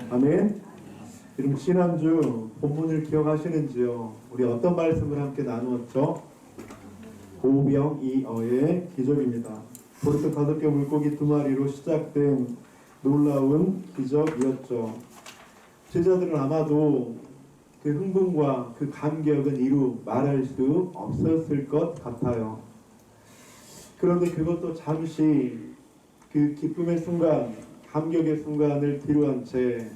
아멘. 여러분 지난주 본문을 기억하시는지요? 우리 어떤 말씀을 함께 나누었죠? 오병이어의 기적입니다. 보리떡 5개 물고기 2마리로 시작된 놀라운 기적이었죠. 제자들은 아마도 그 흥분과 그 감격은 이루 말할 수 없었을 것 같아요. 그런데 그것도 잠시 그 기쁨의 순간, 감격의 순간을 뒤로한 채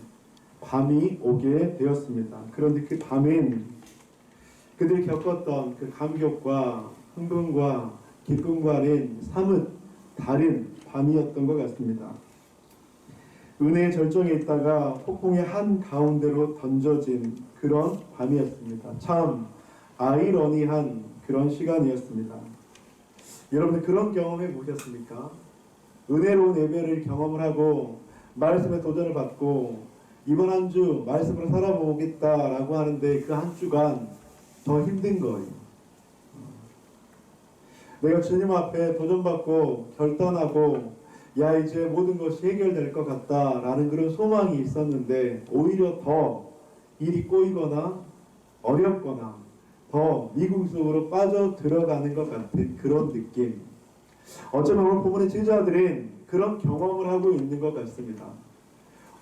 밤이 오게 되었습니다. 그런데 그 밤은 그들이 겪었던 그 감격과 흥분과 기쁨과는 사뭇 다른 밤이었던 것 같습니다. 은혜의 절정에 있다가 폭풍의 한가운데로 던져진 그런 밤이었습니다. 참 아이러니한 그런 시간이었습니다. 여러분들 그런 경험해 보셨습니까? 은혜로운 예배를 경험을 하고 말씀에 도전을 받고 이번 한 주 말씀으로 살아보겠다라고 하는데 그 한 주간 더 힘든 거예요. 내가 주님 앞에 도전받고 결단하고 야 이제 모든 것이 해결될 것 같다라는 그런 소망이 있었는데 오히려 더 일이 꼬이거나 어렵거나 더 미궁 속으로 빠져 들어가는 것 같은 그런 느낌. 어쩌면 오늘 본문의 제자들은 그런 경험을 하고 있는 것 같습니다.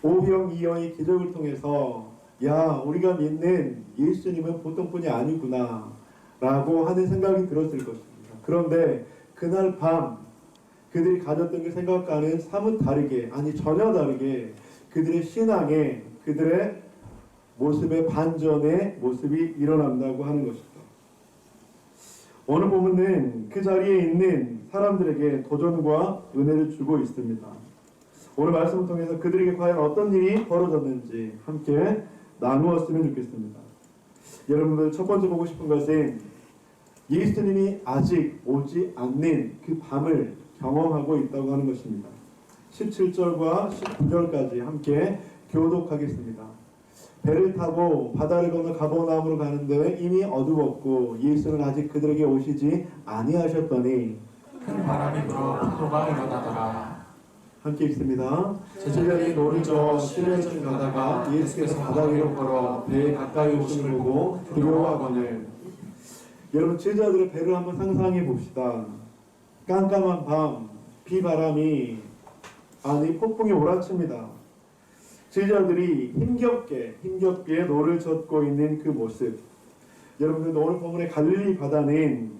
오병이어의 기적을 통해서 야 우리가 믿는 예수님은 보통분이 아니구나 라고 하는 생각이 들었을 것입니다. 그런데 그날 밤 그들이 가졌던 그 생각과는 사뭇 다르게, 아니 전혀 다르게 그들의 신앙에, 그들의 모습의 반전의 모습이 일어난다고 하는 것이죠. 오늘 본문은 그 자리에 있는 사람들에게 도전과 은혜를 주고 있습니다. 오늘 말씀을 통해서 그들에게 과연 어떤 일이 벌어졌는지 함께 나누었으면 좋겠습니다. 여러분들 첫 번째 보고 싶은 것은 예수님이 아직 오지 않는 그 밤을 경험하고 있다고 하는 것입니다. 17절과 19절까지 함께 교독하겠습니다. 배를 타고 바다를 건너 가버나움으로 가는데 이미 어두웠고 예수는 아직 그들에게 오시지 아니하셨더니 큰 바람이 불어 파도가 일어나더라. 함께 읽습니다. 제자들이 노를 저어 시내쯤 가다가 예수께서 바다 위로 걸어 배에 가까이 오심을 보고 두려워하거늘. 여러분 제자들의 배를 한번 상상해 봅시다. 깜깜한 밤, 비바람이 아니 폭풍이 몰아칩니다. 제자들이 힘겹게 노를 젓고 있는 그 모습. 여러분들 오늘 본문의 갈릴리 바다는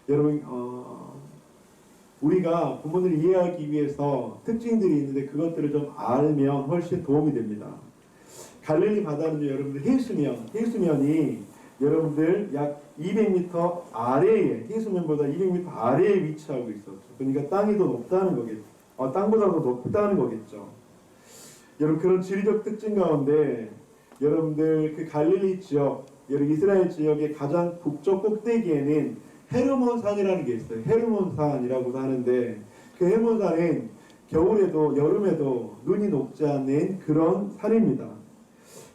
여러분 우리가 본문을 이해하기 위해서 특징들이 있는데 그것들을 좀 알면 훨씬 도움이 됩니다. 갈릴리 바다는 여러분들 해수면이 여러분들 약 200m 아래에, 해수면보다 200m 아래에 위치하고 있었죠. 그러니까 땅이 더 높다는 거겠죠. 땅보다 더 높다는 거겠죠. 여러분 그런 지리적 특징 가운데 여러분들 그 갈릴리 지역, 여러분 이스라엘 지역의 가장 북쪽 꼭대기에는 헤르몬산이라는 게 있어요. 헤르몬산이라고도 하는데 그 헤르몬산은 겨울에도 여름에도 눈이 녹지 않는 그런 산입니다.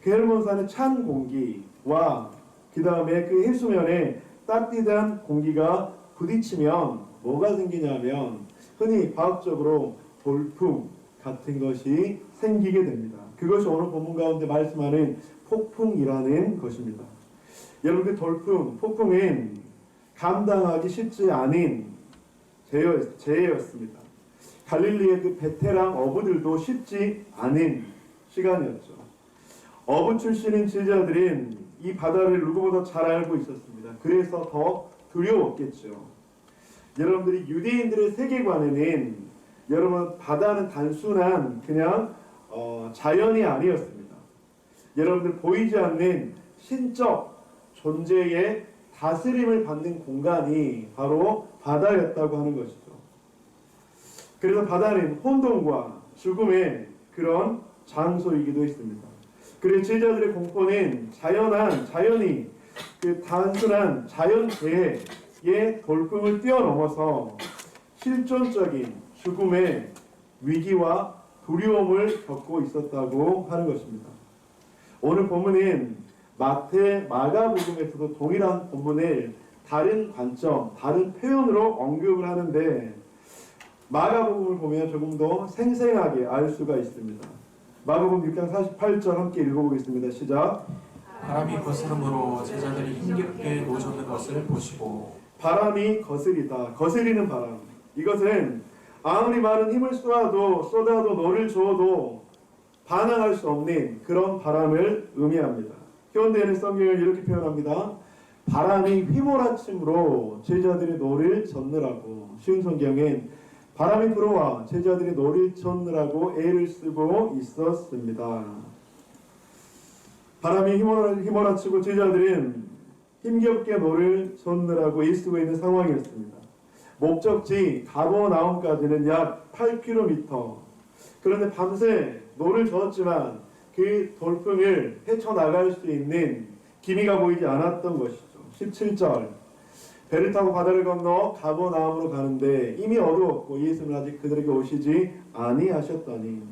그 헤르몬산은 찬 공기와 그 다음에 그 해수면에 따뜻한 공기가 부딪히면 뭐가 생기냐면 흔히 과학적으로 돌풍 같은 것이 생기게 됩니다. 그것이 오늘 본문 가운데 말씀하는 폭풍이라는 것입니다. 여러분 그 폭풍은 감당하기 쉽지 않은 재해였습니다. 갈릴리의 그 베테랑 어부들도 쉽지 않은 시간이었죠. 어부 출신인 제자들은 이 바다를 누구보다 잘 알고 있었습니다. 그래서 더 두려웠겠죠. 여러분들이 유대인들의 세계관에는 여러분 바다는 단순한 그냥 자연이 아니었습니다. 여러분들 보이지 않는 신적 존재의 다스림을 받는 공간이 바로 바다였다고 하는 것이죠. 그래서 바다는 혼돈과 죽음의 그런 장소이기도 했습니다. 그래서 제자들의 공포는 자연이 그 단순한 자연재해의 돌풍을 뛰어넘어서 실존적인 죽음의 위기와 두려움을 겪고 있었다고 하는 것입니다. 오늘 본문은 마가복음에서도 동일한 본문을 다른 관점, 다른 표현으로 언급을 하는데 마가복음을 보면 조금 더 생생하게 알 수가 있습니다. 마가복음 6장 48절 함께 읽어보겠습니다. 시작. 바람이 거스름으로 제자들이 힘겹게 노젓는 것을 보시고 바람이 거스리다. 거스리는 바람. 이것은 아무리 많은 힘을 쏟아도 너를 줘도 반항할 수 없는 그런 바람을 의미합니다. 현대에는 성경을 이렇게 표현합니다. 바람이 휘몰아침으로 제자들의 노를 젓느라고. 쉬운 성경엔 바람이 불어와 제자들의 노를 젓느라고 애를 쓰고 있었습니다. 바람이 휘몰아치고 제자들은 힘겹게 노를 젓느라고 애쓰고 있는 상황이었습니다. 목적지 가버나움까지는 약 8km. 그런데 밤새 노를 저었지만 그 돌풍을 헤쳐나갈 수 있는 기미가 보이지 않았던 것이죠. 17절. 배를 타고 바다를 건너 가버나움으로 가는데 이미 어두웠고 예수는 아직 그들에게 오시지 아니하셨더니.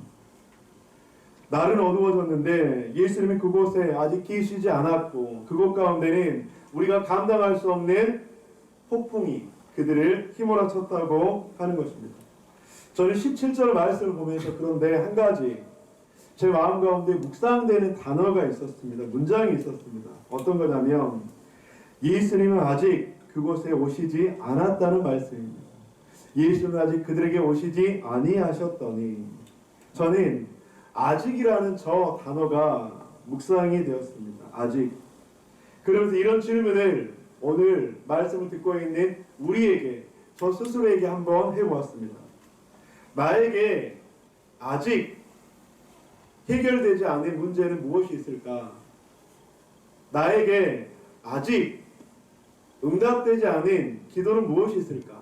날은 어두워졌는데 예수님이 그곳에 아직 계시지 않았고 그곳 가운데는 우리가 감당할 수 없는 폭풍이 그들을 휘몰아쳤다고 하는 것입니다. 저는 17절 말씀을 보면서 그런데 한 가지 제 마음 가운데 묵상되는 단어가 있었습니다. 문장이 있었습니다. 어떤 거냐면 예수님은 아직 그곳에 오시지 않았다는 말씀입니다. 예수는 아직 그들에게 오시지 아니하셨더니. 저는 아직이라는 저 단어가 묵상이 되었습니다. 아직. 그러면서 이런 질문을 오늘 말씀을 듣고 있는 우리에게, 저 스스로에게 한번 해보았습니다. 나에게 아직 해결되지 않은 문제는 무엇이 있을까? 나에게 아직 응답되지 않은 기도는 무엇이 있을까?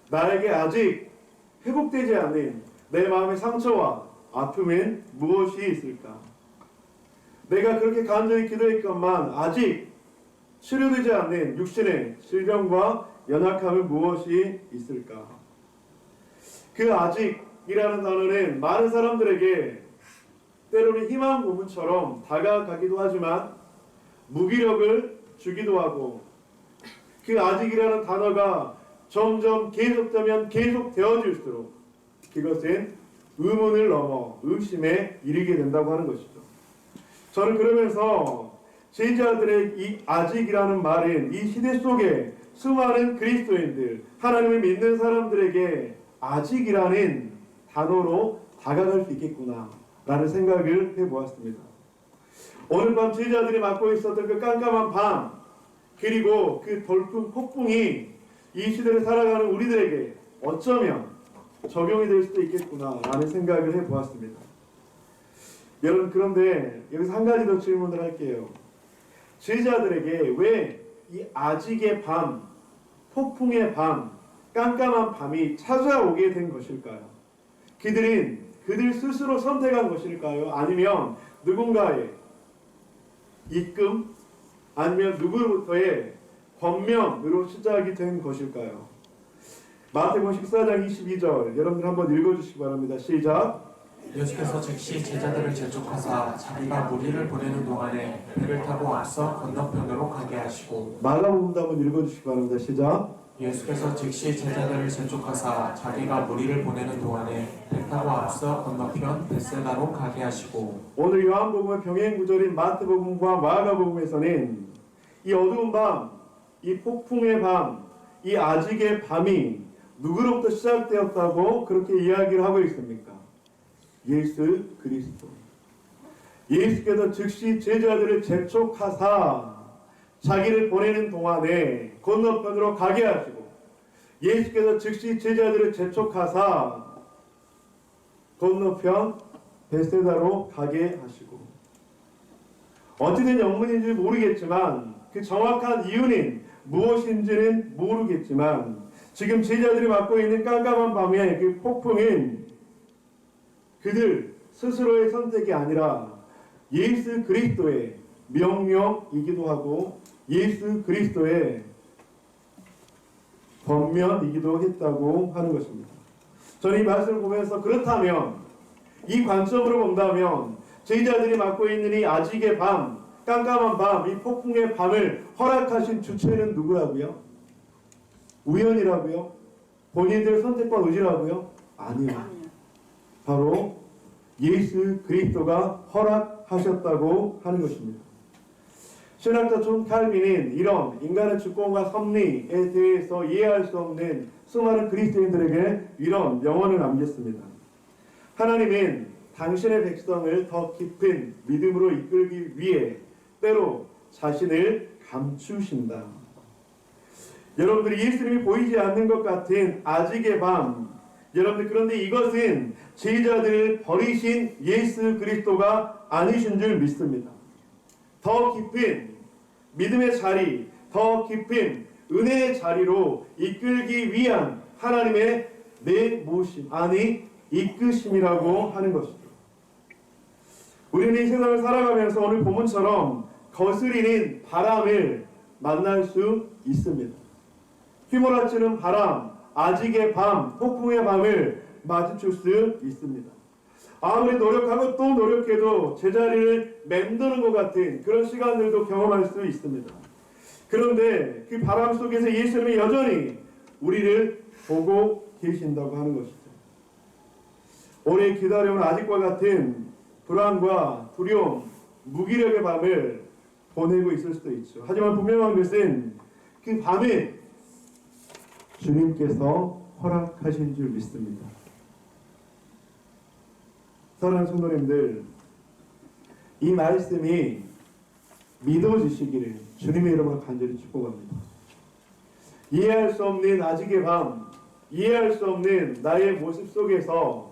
나에게 아직 회복되지 않은 내 마음의 상처와 아픔은 무엇이 있을까? 내가 그렇게 간절히 기도했건만 아직 치료되지 않는 육신의 질병과 연약함은 무엇이 있을까? 그 아직이라는 단어는 많은 사람들에게 때로는 희망 고문처럼 다가가기도 하지만 무기력을 주기도 하고 그 아직이라는 단어가 점점 계속되면 계속되어질수록 그것은 의문을 넘어 의심에 이르게 된다고 하는 것이죠. 저는 그러면서 제자들의 이 아직이라는 말은 이 시대 속에 수많은 그리스도인들, 하나님을 믿는 사람들에게 아직이라는 단어로 다가갈 수 있겠구나 라는 생각을 해보았습니다. 오늘 밤 제자들이 맡고 있었던 그 깜깜한 밤, 그리고 그 돌풍 폭풍이 이 시대를 살아가는 우리들에게 어쩌면 적용이 될 수도 있겠구나 라는 생각을 해보았습니다. 여러분, 그런데 여기서 한 가지 더 질문을 할게요. 제자들에게 왜 이 아직의 밤, 폭풍의 밤, 깜깜한 밤이 찾아오게 된 것일까요? 그들은 그들 스스로 선택한 것일까요? 아니면 누군가의 입금, 아니면 누구로부터의 권면으로 시작이 된 것일까요? 마태복음 14장 22절 여러분들 한번 읽어주시기 바랍니다. 시작. 예수께서 즉시 제자들을 재촉하사 자기가 무리를 보내는 동안에 배를 타고 앞서 건너편으로 가게 하시고. 마가복음도 한번 읽어주시기 바랍니다. 시작. 예수께서 즉시 제자들을 재촉하사 자기가 무리를 보내는 동안에 배 타고 앞서 건너편 벳세다로 가게 하시고. 오늘 요한복음의 병행 구절인 마태복음과 마가복음에서는 이 어두운 밤, 이 폭풍의 밤, 이 아직의 밤이 누구로부터 시작되었다고 그렇게 이야기를 하고 있습니까? 예수 그리스도. 예수께서 즉시 제자들을 재촉하사 자기를 보내는 동안에 건너편으로 가게 하시고, 예수께서 즉시 제자들을 재촉하사 건너편 벳세다로 가게 하시고. 어찌된 영문인지 모르겠지만 그 정확한 이유는 무엇인지는 모르겠지만 지금 제자들이 맡고 있는 깜깜한 밤의 그 폭풍은 그들 스스로의 선택이 아니라 예수 그리스도의 명령이기도 하고 예수 그리스도의 권면이기도 했다고 하는 것입니다. 저는 이 말씀을 보면서 그렇다면, 이 관점으로 본다면 제자들이 맡고 있는 이 아직의 밤, 깜깜한 밤, 이 폭풍의 밤을 허락하신 주체는 누구라고요? 우연이라고요? 본인들의 선택과 의지라고요? 아니요. 바로 예수 그리스도가 허락하셨다고 하는 것입니다. 신학자 존 칼빈은 이런 인간의 주권과 섭리에 대해서 이해할 수 없는 수많은 그리스도인들에게 이런 명언을 남겼습니다. 하나님은 당신의 백성을 더 깊은 믿음으로 이끌기 위해 때로 자신을 감추신다. 여러분들이 예수님이 보이지 않는 것 같은 아직의 밤, 여러분들 그런데 이것은 제자들을 버리신 예수 그리스도가 아니신 줄 믿습니다. 더 깊은 믿음의 자리, 더 깊은 은혜의 자리로 이끌기 위한 하나님의 내모심, 아니 이끄심이라고 하는 것이죠. 우리는 이 세상을 살아가면서 오늘 본문처럼 거스리는 바람을 만날 수 있습니다. 휘몰아치는 바람, 아직의 밤, 폭풍의 밤을 마주칠 수 있습니다. 아무리 노력하고 또 노력해도 제자리를 맴도는 것 같은 그런 시간들도 경험할 수 있습니다. 그런데 그 바람 속에서 예수님이 여전히 우리를 보고 계신다고 하는 것이죠. 오래 기다려온 아직과 같은 불안과 두려움, 무기력의 밤을 보내고 있을 수도 있죠. 하지만 분명한 것은 그 밤에 주님께서 허락하신 줄 믿습니다. 사랑하는 성도님들, 이 말씀이 믿어지시기를 주님의 이름으로 간절히 축복합니다. 이해할 수 없는 아직의 밤, 이해할 수 없는 나의 모습 속에서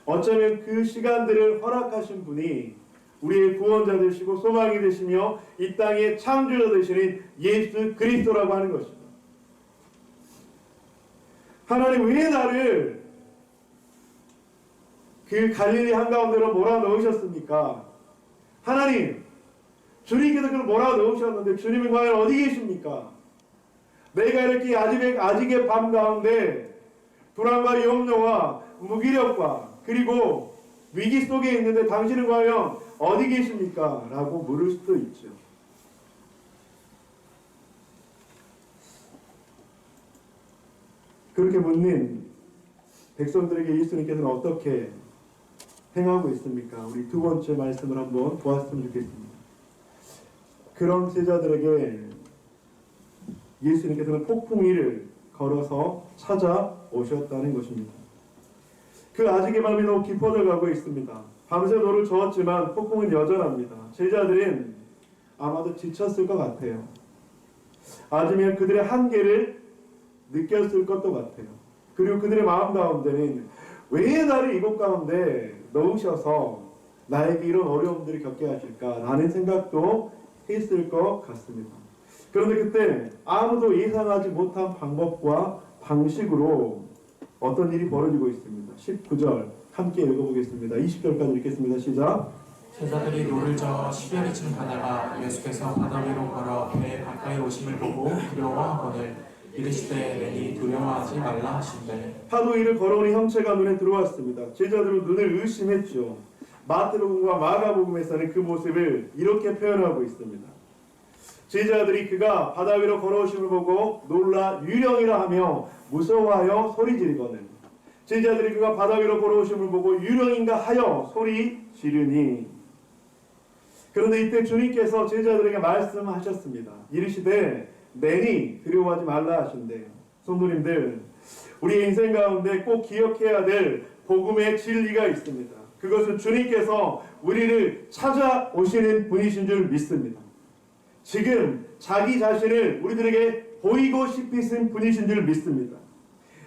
어쩌면 그 시간들을 허락하신 분이 우리의 구원자 되시고 소망이 되시며 이 땅의 창조자 되시는 예수 그리스도라고 하는 것입니다. 하나님 왜 나를 그 갈릴리 한가운데로 몰아넣으셨습니까? 하나님, 주님께서 그걸 몰아넣으셨는데 주님은 과연 어디 계십니까? 내가 이렇게 아직의 밤 가운데 불안과 염려와 무기력과 그리고 위기 속에 있는데 당신은 과연 어디 계십니까? 라고 물을 수도 있죠. 그렇게 묻는 백성들에게 예수님께서는 어떻게 행하고 있습니까? 우리 두 번째 말씀을 한번 보았으면 좋겠습니다. 그런 제자들에게 예수님께서는 폭풍 위를 걸어서 찾아오셨다는 것입니다. 그 아직의 밤이 너무 깊어져 가고 있습니다. 밤새 노를 저었지만 폭풍은 여전합니다. 제자들은 아마도 지쳤을 것 같아요. 아니면 그들의 한계를 느꼈을 것도 같아요. 그리고 그들의 마음 가운데는 왜 나를 이곳 가운데 넣으셔서 나에게 이런 어려움들을 겪게 하실까라는 생각도 했을 것 같습니다. 그런데 그때 아무도 예상하지 못한 방법과 방식으로 어떤 일이 벌어지고 있습니다. 19절 함께 읽어보겠습니다. 20절까지 읽겠습니다. 시작. 제자들이 노를 저어 시베리쯤 가다가 예수께서 바다 위로 걸어 배 가까이 오심을 보고 두려워하거늘 이르시되 내니 두려워하지 말라 하신대. 파도 위를 걸어오는 형체가 눈에 들어왔습니다. 제자들은 눈을 의심했죠. 마태복음과 마가복음에서는 그 모습을 이렇게 표현하고 있습니다. 제자들이 그가 바다 위로 걸어오심을 보고 놀라 유령이라 하며 무서워하여 소리 지르거늘. 제자들이 그가 바다 위로 걸어오심을 보고 유령인가 하여 소리 지르니. 그런데 이때 주님께서 제자들에게 말씀하셨습니다. 이르시되 내니 두려워하지 말라 하신대. 성도님들, 우리의 인생 가운데 꼭 기억해야 될 복음의 진리가 있습니다. 그것은 주님께서 우리를 찾아오시는 분이신 줄 믿습니다. 지금 자기 자신을 우리들에게 보이고 싶으신 분이신 줄 믿습니다.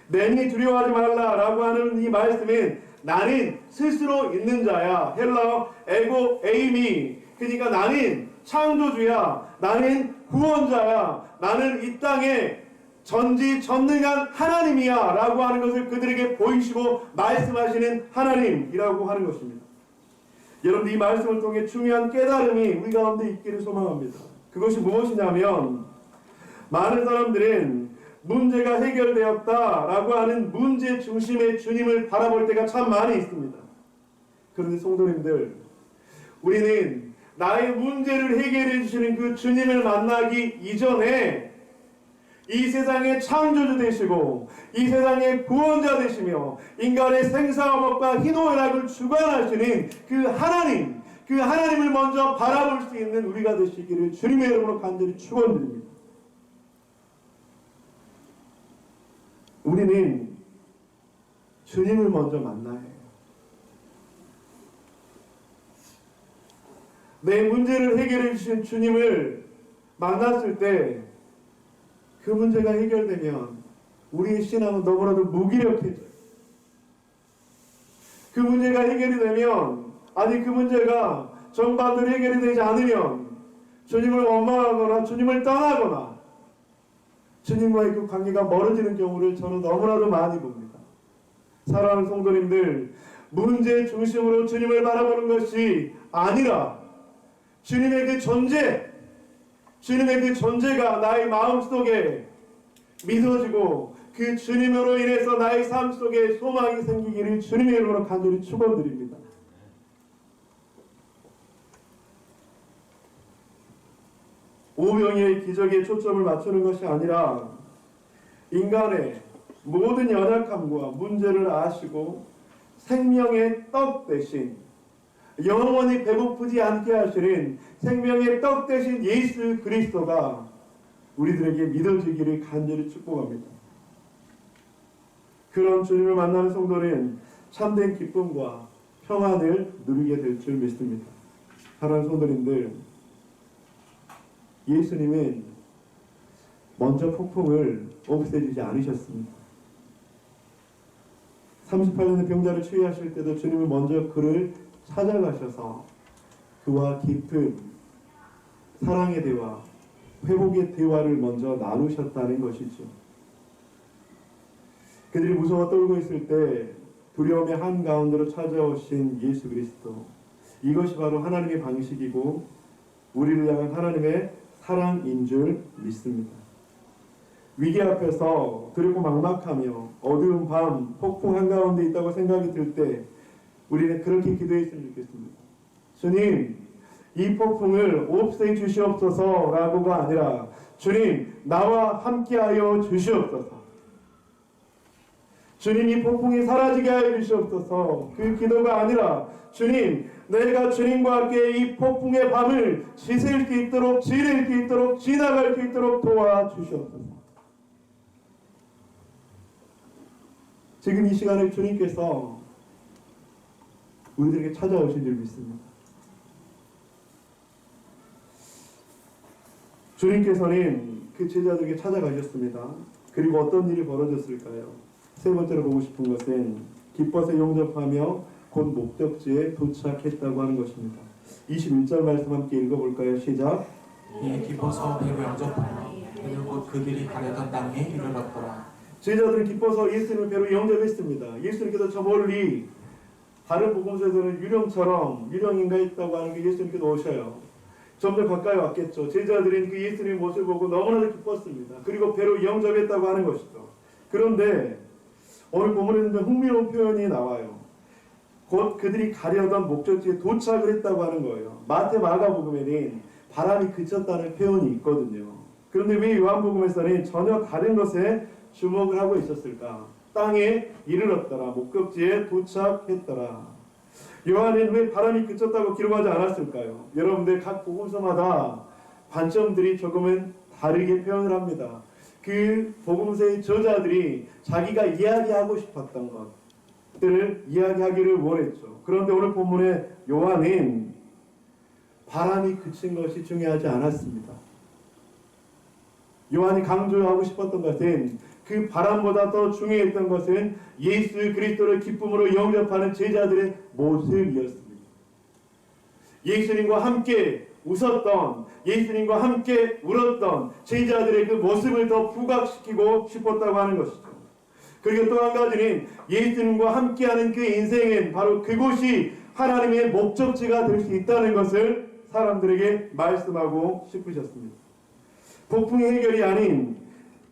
내니 두려워하지 말라라고 하는 이 말씀은 나는 스스로 있는 자야. 헬라어 에고 에이미. 그러니까 나는 창조주야. 나는 구원자야. 나는 이 땅에 전지전능한 하나님이야 라고 하는 것을 그들에게 보이시고 말씀하시는 하나님이라고 하는 것입니다. 여러분, 이 말씀을 통해 중요한 깨달음이 우리 가운데 있기를 소망합니다. 그것이 무엇이냐면, 많은 사람들은 문제가 해결되었다라고 하는 문제 중심의 주님을 바라볼 때가 참 많이 있습니다. 그런데 성도님들, 우리는 나의 문제를 해결해 주시는 그 주님을 만나기 이전에 이 세상의 창조주 되시고 이 세상의 구원자 되시며 인간의 생사화목과 희노애락을 주관하시는 그 하나님을 먼저 바라볼 수 있는 우리가 되시기를 주님의 이름으로 간절히 축원드립니다. 우리는 주님을 먼저 만나야 해요. 내 문제를 해결해 주신 주님을 만났을 때 그 문제가 해결되면 우리의 신앙은 너무나도 무기력해져요. 그 문제가 해결이 되면, 아니 그 문제가 정반대로 해결이 되지 않으면 주님을 원망하거나 주님을 떠나거나 주님과의 그 관계가 멀어지는 경우를 저는 너무나도 많이 봅니다. 사랑하는 성도님들, 문제 중심으로 주님을 바라보는 것이 아니라 주님의 그 존재가 나의 마음속에 믿어지고 그 주님으로 인해서 나의 삶 속에 소망이 생기기를 주님의 이름으로 간절히 축원드립니다. 오병이의 기적에 초점을 맞추는 것이 아니라 인간의 모든 연약함과 문제를 아시고 생명의 떡 대신 영원히 배고프지 않게 하시는 생명의 떡 대신 예수 그리스도가 우리들에게 믿어지기를 간절히 축복합니다. 그런 주님을 만나는 성도는 참된 기쁨과 평안을 누리게 될 줄 믿습니다. 사랑하는 성도님들, 예수님은 먼저 폭풍을 없애주지 않으셨습니다. 38년의 병자를 치유하실 때도 주님은 먼저 그를 찾아가셔서 그와 깊은 사랑의 대화, 회복의 대화를 먼저 나누셨다는 것이죠. 그들이 무서워 떨고 있을 때 두려움의 한가운데로 찾아오신 예수 그리스도, 이것이 바로 하나님의 방식이고 우리를 향한 하나님의 사랑인 줄 믿습니다. 위기 앞에서 두렵고 막막하며 어두운 밤 폭풍 한가운데 있다고 생각이 들 때 우리는 그렇게 기도했으면 좋겠습니다. 주님, 이 폭풍을 없애 주시옵소서라고가 아니라 주님, 나와 함께하여 주시옵소서. 주님, 이 폭풍이 사라지게 하여 주시옵소서. 그 기도가 아니라 주님, 내가 주님과 함께 이 폭풍의 밤을 지낼 수 있도록, 지낼 수 있도록, 지나갈 수 있도록 도와주시옵소서. 지금 이 시간에 주님께서 우리들에게 찾아오신 줄 믿습니다. 주님께서는 그 제자들에게 찾아가셨습니다. 그리고 어떤 일이 벌어졌을까요? 세 번째로 보고 싶은 것은 기뻐서 용접하며 곧 목적지에 도착했다고 하는 것입니다. 21절 말씀 함께 읽어볼까요? 시작. 이에 기뻐서 배로 영접하여 배는 곧 그들이 가려던 땅에 이르렀더라. 제자들은 기뻐서 예수님을 배로 영접했습니다. 예수님께서 저 멀리 다른 복음서에서는 유령인가 있다고 하는 게 예수님께서 오셔요. 점점 가까이 왔겠죠. 제자들은 그 예수님의 모습을 보고 너무나도 기뻤습니다. 그리고 배로 영접했다고 하는 것이죠. 그런데 오늘 본문에는 좀 흥미로운 표현이 나와요. 곧 그들이 가려던 목적지에 도착을 했다고 하는 거예요. 마태, 마가복음에는 바람이 그쳤다는 표현이 있거든요. 그런데 왜 요한복음에서는 전혀 다른 것에 주목을 하고 있었을까? 땅에 이르렀더라. 목적지에 도착했더라. 요한은 왜 바람이 그쳤다고 기록하지 않았을까요? 여러분들 각 복음서마다 관점들이 조금은 다르게 표현을 합니다. 그 복음서의 저자들이 자기가 이야기하고 싶었던 것들을 이야기하기를 원했죠. 그런데 오늘 본문의 요한은 바람이 그친 것이 중요하지 않았습니다. 요한이 강조하고 싶었던 것은 그 바람보다 더 중요했던 것은 예수 그리스도를 기쁨으로 영접하는 제자들의 모습이었습니다. 예수님과 함께 웃었던, 예수님과 함께 울었던 제자들의 그 모습을 더 부각시키고 싶었다고 하는 것이죠. 그리고 또 한 가지는 예수님과 함께하는 그 인생은 바로 그곳이 하나님의 목적지가 될 수 있다는 것을 사람들에게 말씀하고 싶으셨습니다. 폭풍의 해결이 아닌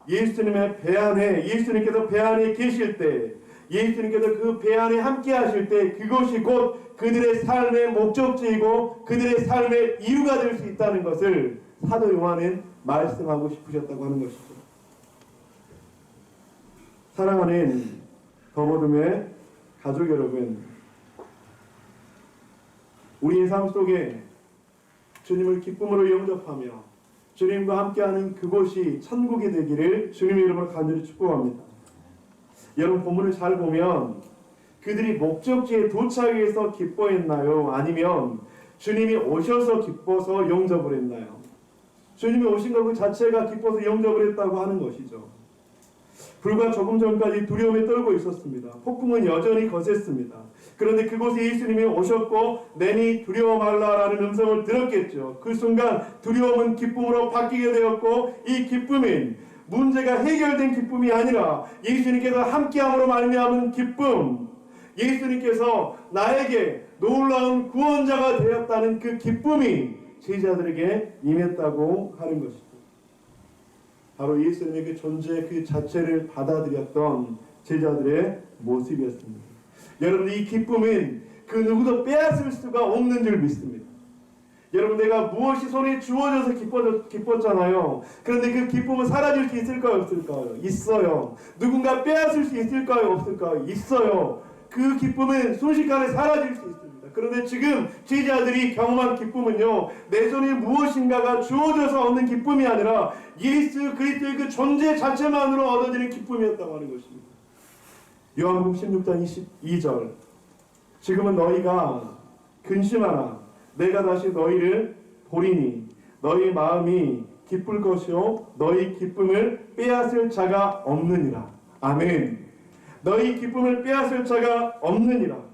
예수님의 배 안에, 예수님께서 배 안에 계실 때, 예수님께서 그 배 안에 함께 하실 때 그것이 곧 그들의 삶의 목적지이고 그들의 삶의 이유가 될 수 있다는 것을 사도 요한은 말씀하고 싶으셨다고 하는 것이죠. 사랑하는 더버듬의 가족 여러분, 우리의 삶 속에 주님을 기쁨으로 영접하며 주님과 함께하는 그곳이 천국이 되기를 주님의 이름으로 간절히 축복합니다. 여러분, 본문을 잘 보면 그들이 목적지에 도착해서 기뻐했나요? 아니면 주님이 오셔서 기뻐서 영접을 했나요? 주님이 오신 것 그 자체가 기뻐서 영접을 했다고 하는 것이죠. 불과 조금 전까지 두려움에 떨고 있었습니다. 폭풍은 여전히 거셌습니다. 그런데 그곳에 예수님이 오셨고 내니 두려워 말라라는 음성을 들었겠죠. 그 순간 두려움은 기쁨으로 바뀌게 되었고, 이 기쁨은 문제가 해결된 기쁨이 아니라 예수님께서 함께함으로 말미암은 기쁨, 예수님께서 나에게 놀라운 구원자가 되었다는 그 기쁨이 제자들에게 임했다고 하는 것이죠. 바로 예수님의 그 존재 그 자체를 받아들였던 제자들의 모습이었습니다. 여러분, 이 기쁨은 그 누구도 빼앗을 수가 없는 줄 믿습니다. 여러분, 내가 무엇이 손에 주어져서 기뻤잖아요. 그런데 그 기쁨은 사라질 수 있을까요? 없을까요? 있어요. 누군가 빼앗을 수 있을까요? 없을까요? 있어요. 그 기쁨은 순식간에 사라질 수 있습니다. 그런데 지금 제자들이 경험한 기쁨은요, 내 손에 무엇인가가 주어져서 얻는 기쁨이 아니라 예수 그리스도의 그 존재 자체만으로 얻어지는 기쁨이었다고 하는 것입니다. 요한복음 16장 22절, 지금은 너희가 근심하라. 내가 다시 너희를 보리니 너희 마음이 기쁠 것이요 너희 기쁨을 빼앗을 자가 없느니라. 아멘. 너희 기쁨을 빼앗을 자가 없느니라.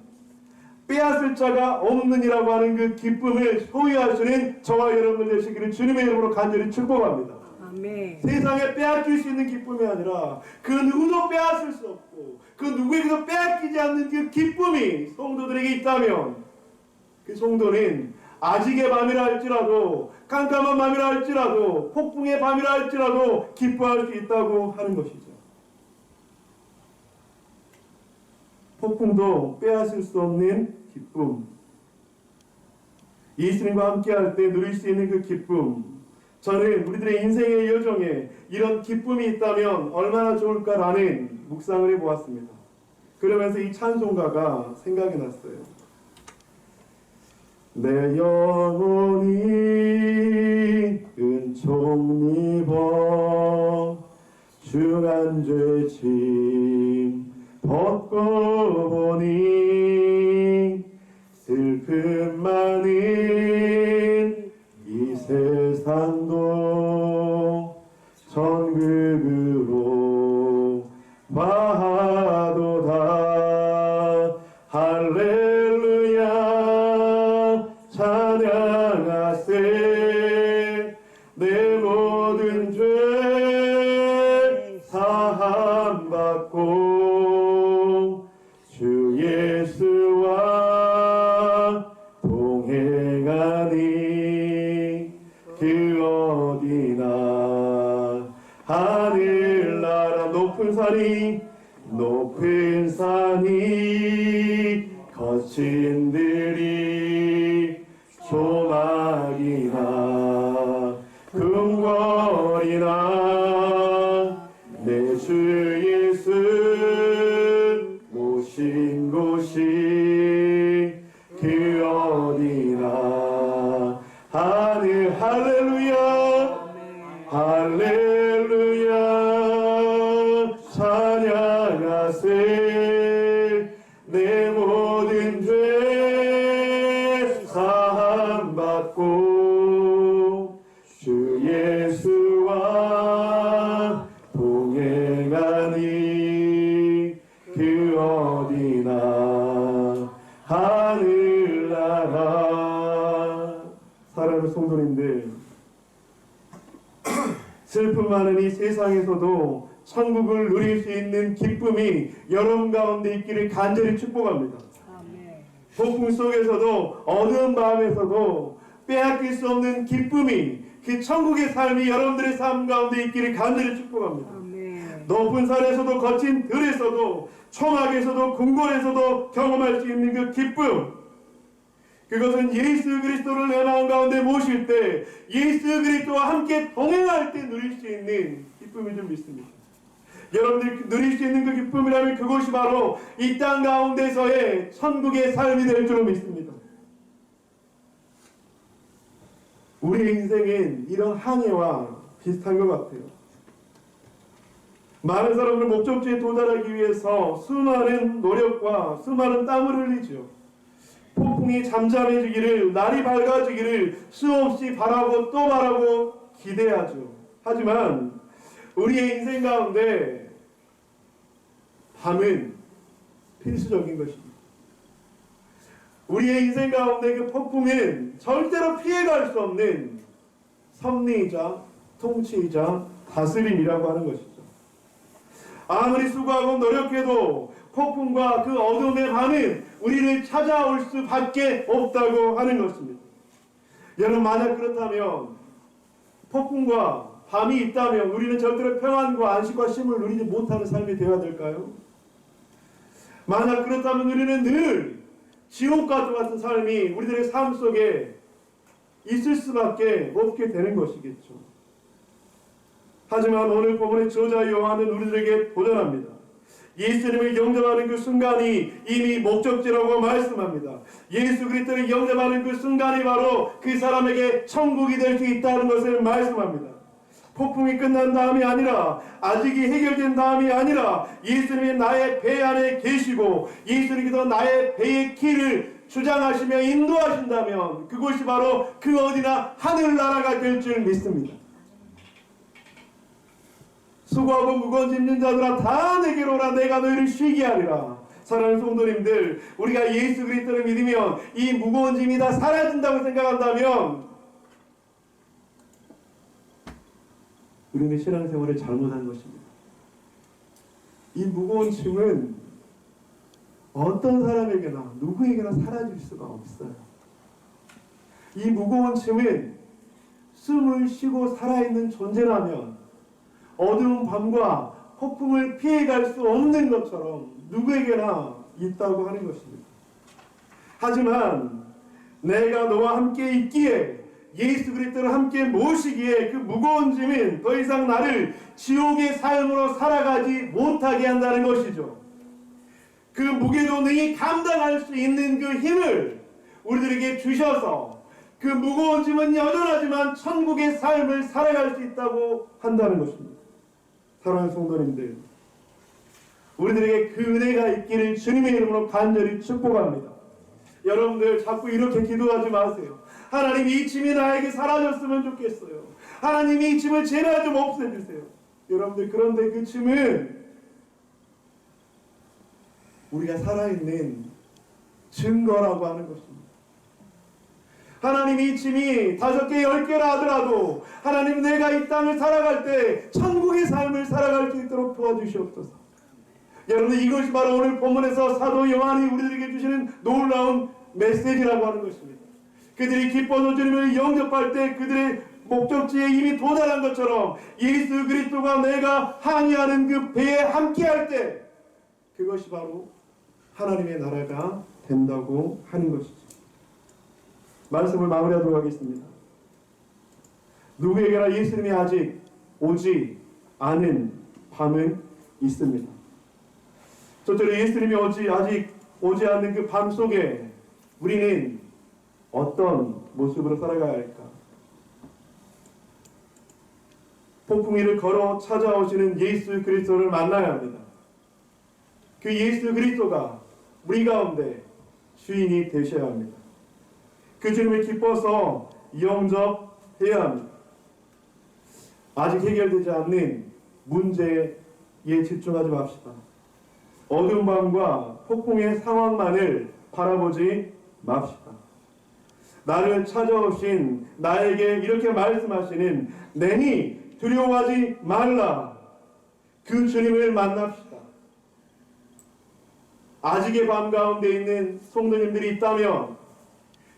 빼앗을 자가 없느니라고 하는 그 기쁨을 소유하시는 저와 여러분들 되시기를 주님의 이름으로 간절히 축복합니다. 아멘. 세상에 빼앗길 수 있는 기쁨이 아니라 그 누구도 빼앗을 수 없고 그 누구에게도 빼앗기지 않는 그 기쁨이 성도들에게 있다면, 그 성도는 아직의 밤이라 할지라도, 깜깜한 밤이라 할지라도, 폭풍의 밤이라 할지라도 기뻐할 수 있다고 하는 것이죠. 폭풍도 빼앗을 수 없는 기쁨, 예수님과 함께할 때 누릴 수 있는 그 기쁨, 저는 우리들의 인생의 여정에 이런 기쁨이 있다면 얼마나 좋을까라는 묵상을 해보았습니다. 그러면서 이 찬송가가 생각이 났어요. 내 영혼이 은총 입어 중한 죄 짐 벗고 보니 슬픔 많은 이 세상도 천국으로 봐도다. 할렐루야 찬양하세. 내 모든 죄 사함받고 주 예수와 동행하니 그 어디나 하늘나라 높은 산이 거친 들이 조막이나 궁궐이나 내 주 예수 모신 곳이 그 어디나 하늘 할렐루야 할렐루야 찬양하세. 내 모든 죄 사함받고 주 예수와 동행하니 그 어디나 하늘나라. 사랑하는 성도님들, 슬픔 많은 이 세상에서도 천국을 누릴 수 있는 기쁨이 여러분 가운데 있기를 간절히 축복합니다. 아멘. 폭풍 속에서도 어두운 밤에서도 빼앗길 수 없는 기쁨이, 그 천국의 삶이 여러분들의 삶 가운데 있기를 간절히 축복합니다. 아멘. 높은 산에서도 거친 들에서도 초막에서도 궁궐에서도 경험할 수 있는 그 기쁨, 그것은 예수 그리스도를 내 마음 가운데 모실 때, 예수 그리스도와 함께 동행할 때 누릴 수 있는 기쁨인 줄 믿습니다. 여러분들이 누릴 수 있는 그 기쁨이라면 그것이 바로 이 땅 가운데서의 천국의 삶이 될 줄 믿습니다. 우리 인생은 이런 항해와 비슷한 것 같아요. 많은 사람들 목적지에 도달하기 위해서 수많은 노력과 수많은 땀을 흘리죠. 폭풍이 잠잠해지기를, 날이 밝아지기를 수없이 바라고 또 바라고 기대하죠. 하지만 우리의 인생 가운데 밤은 필수적인 것입니다. 우리의 인생 가운데 그 폭풍은 절대로 피해갈 수 없는 섭리이자 통치이자 다스림이라고 하는 것이죠. 아무리 수고하고 노력해도 폭풍과 그 어둠의 밤은 우리를 찾아올 수밖에 없다고 하는 것입니다. 여러분, 만약 그렇다면 폭풍과 밤이 있다면 우리는 절대로 평안과 안식과 쉼을 누리지 못하는 삶이 되어야 될까요? 만약 그렇다면 우리는 늘 지옥과 같은 삶이 우리들의 삶 속에 있을 수밖에 없게 되는 것이겠죠. 하지만 오늘 본문의 저자 요한은 우리들에게 도전합니다. 예수님을 영접하는 그 순간이 이미 목적지라고 말씀합니다. 예수 그리스도를 영접하는 그 순간이 바로 그 사람에게 천국이 될 수 있다는 것을 말씀합니다. 폭풍이 끝난 다음이 아니라, 아직이 해결된 다음이 아니라, 예수님이 나의 배 안에 계시고 예수님께서 나의 배의 길을 주장하시며 인도하신다면 그것이 바로 그 어디나 하늘나라가 될 줄 믿습니다. 수고하고 무거운 짐진 자들아 다 내게로 오라, 내가 너희를 쉬게 하리라. 사랑하는 성도님들, 우리가 예수 그리스도를 믿으면 이 무거운 짐이 다 사라진다고 생각한다면 우리는 신앙생활을 잘못한 것입니다. 이 무거운 짐은 어떤 사람에게나 누구에게나 사라질 수가 없어요. 이 무거운 짐은 숨을 쉬고 살아있는 존재라면 어두운 밤과 폭풍을 피해갈 수 없는 것처럼 누구에게나 있다고 하는 것입니다. 하지만 내가 너와 함께 있기에, 예수 그리스도를 함께 모시기에 그 무거운 짐은 더 이상 나를 지옥의 삶으로 살아가지 못하게 한다는 것이죠. 그 무게도 능히 감당할 수 있는 그 힘을 우리들에게 주셔서 그 무거운 짐은 여전하지만 천국의 삶을 살아갈 수 있다고 한다는 것입니다. 사랑하는 성도님들, 우리들에게 그 은혜가 있기를 주님의 이름으로 간절히 축복합니다. 여러분들 자꾸 이렇게 기도하지 마세요. 하나님, 이 짐이 나에게 사라졌으면 좋겠어요. 하나님, 이 짐을 제발 좀 없애주세요. 여러분들, 그런데 그 짐은 우리가 살아있는 증거라고 하는 것입니다. 하나님, 이 짐이 5개, 10개라 하더라도 하나님, 내가 이 땅을 살아갈 때 천국의 삶을 살아갈 수 있도록 도와주시옵소서. 여러분, 이것이 바로 오늘 본문에서 사도 요한이 우리들에게 주시는 놀라운 메시지라고 하는 것입니다. 그들이 기뻐서 주님을 영접할 때 그들의 목적지에 이미 도달한 것처럼 예수 그리스도가 내가 항해하는 그 배에 함께할 때 그것이 바로 하나님의 나라가 된다고 하는 것이죠. 말씀을 마무리하도록 하겠습니다. 누구에게나 예수님이 아직 오지 않은 밤은 있습니다. 첫째로 예수님이 아직 오지 않는 그 밤 속에 우리는 어떤 모습으로 살아가야 할까? 폭풍 위를 걸어 찾아오시는 예수 그리스도를 만나야 합니다. 그 예수 그리스도가 우리 가운데 주인이 되셔야 합니다. 그 주님을 기뻐서 영접해야 합니다. 아직 해결되지 않는 문제에 집중하지 맙시다. 어두운 밤과 폭풍의 상황만을 바라보지 맙시다. 나를 찾아오신 나에게 이렇게 말씀하시는 내니 두려워하지 말라. 그 주님을 만납시다. 아직의 밤 가운데 있는 성도님들이 있다면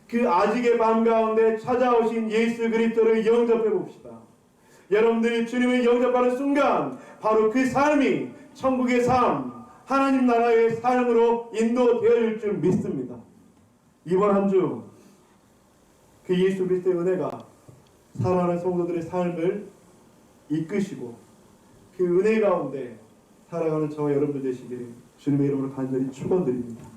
그 아직의 밤 가운데 찾아오신 예수 그리스도를 영접해 봅시다. 여러분들이 주님을 영접하는 순간 바로 그 삶이 천국의 삶, 하나님 나라의 삶으로 인도되어질 줄 믿습니다. 이번 한 주 그 예수 그리스도의 은혜가 사랑하는 성도들의 삶을 이끄시고 그 은혜 가운데 살아가는 저와 여러분들 되시기를 주님의 이름으로 간절히 축원드립니다.